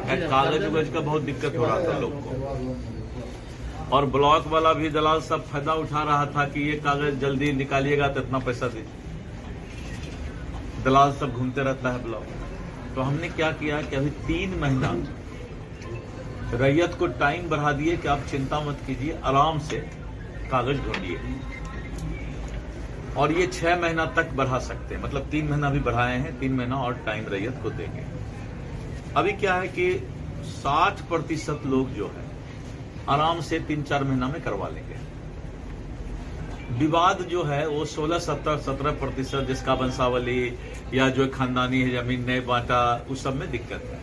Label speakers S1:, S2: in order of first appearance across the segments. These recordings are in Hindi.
S1: कागज उगज का बहुत दिक्कत हो रहा था लोग को, और ब्लॉक वाला भी दलाल सब फायदा उठा रहा था कि ये कागज जल्दी निकालिएगा तो इतना पैसा दीजिए। दलाल सब घूमते रहता है ब्लॉक। तो हमने क्या किया कि अभी 3 महीना रैयत को टाइम बढ़ा दिए कि आप चिंता मत कीजिए, आराम से कागज ढूंढिए, और ये 6 महीना तक बढ़ा सकते हैं। मतलब 3 महीना भी बढ़ाए हैं, 3 महीना और टाइम रैयत को देंगे। अभी क्या है कि 60% लोग जो है आराम से 3-4 महीना में करवा लेंगे। विवाद जो है वो 16-17% जिसका वंशावली या जो खानदानी है, जमीन नहीं बांटा, उस सब में दिक्कत है।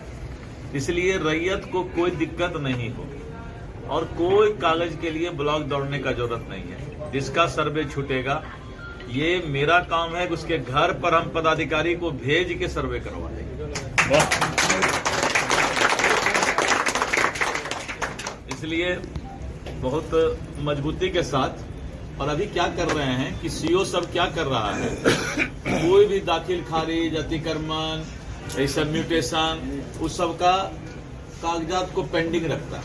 S1: इसलिए रैयत को कोई दिक्कत नहीं होगी और कोई कागज के लिए ब्लॉक दौड़ने का जरूरत नहीं है। जिसका सर्वे छूटेगा, ये मेरा काम है कि उसके घर पर हम पदाधिकारी को भेज के सर्वे करवा देंगे। इसलिए बहुत मजबूती के साथ। और अभी क्या कर रहे हैं कि सीओ सब क्या कर रहा है, कोई भी दाखिल खारिज, अतिक्रमण, ऐसा म्यूटेशन, उस सब का कागजात को पेंडिंग रखता है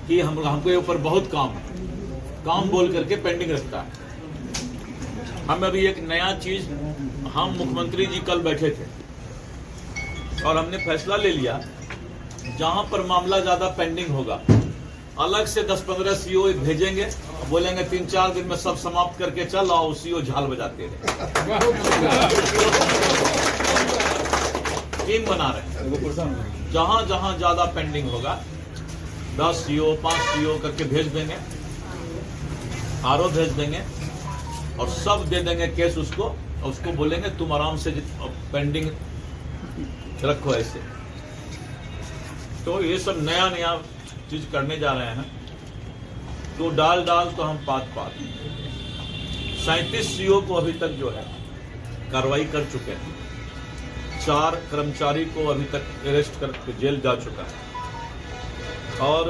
S1: कि हमको ऊपर बहुत काम बोल करके पेंडिंग रखता है। हम अभी एक नया चीज, हम मुख्यमंत्री जी कल बैठे थे और हमने फैसला ले लिया, जहां पर मामला ज्यादा पेंडिंग होगा अलग से 10-15 सीओ भेजेंगे, बोलेंगे 3-4 दिन में सब समाप्त करके चल आओ, सीओ झाल बजाते रहे। टीम बना रहे हैं, जहां जहां ज्यादा पेंडिंग होगा 10 सीओ 5 सीओ करके भेज देंगे, आरओ भेज देंगे और सब दे देंगे केस उसको, और उसको बोलेंगे तुम आराम से पेंडिंग रखो ऐसे। तो ये सब नया चीज करने जा रहे हैं। तो डाल तो हम पात 37 सीओ को अभी तक जो है कार्रवाई कर चुके हैं। 4 कर्मचारी को अभी तक अरेस्ट करके जेल जा चुका है। और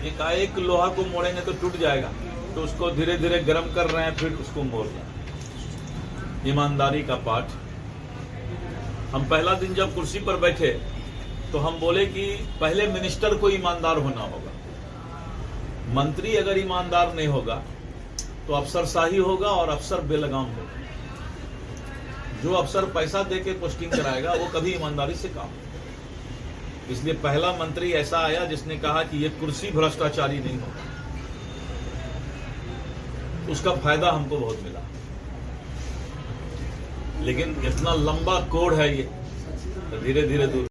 S1: एकाएक लोहा को मोड़ेंगे तो टूट जाएगा, तो उसको धीरे धीरे गर्म कर रहे हैं, फिर उसको मोड़ रहे हैं। ईमानदारी का पाठ। हम पहला दिन जब कुर्सी पर बैठे तो हम बोले कि पहले मिनिस्टर को ईमानदार होना होगा। मंत्री अगर ईमानदार नहीं होगा तो अफसरशाही होगा और अफसर बेलगाम होगा। जो अफसर पैसा देके पोस्टिंग कराएगा वो कभी ईमानदारी से काम। इसलिए पहला मंत्री ऐसा आया जिसने कहा कि ये कुर्सी भ्रष्टाचारी नहीं होगा। उसका फायदा हमको बहुत मिला। लेकिन इतना लंबा कोड है ये, तो धीरे धीरे दूर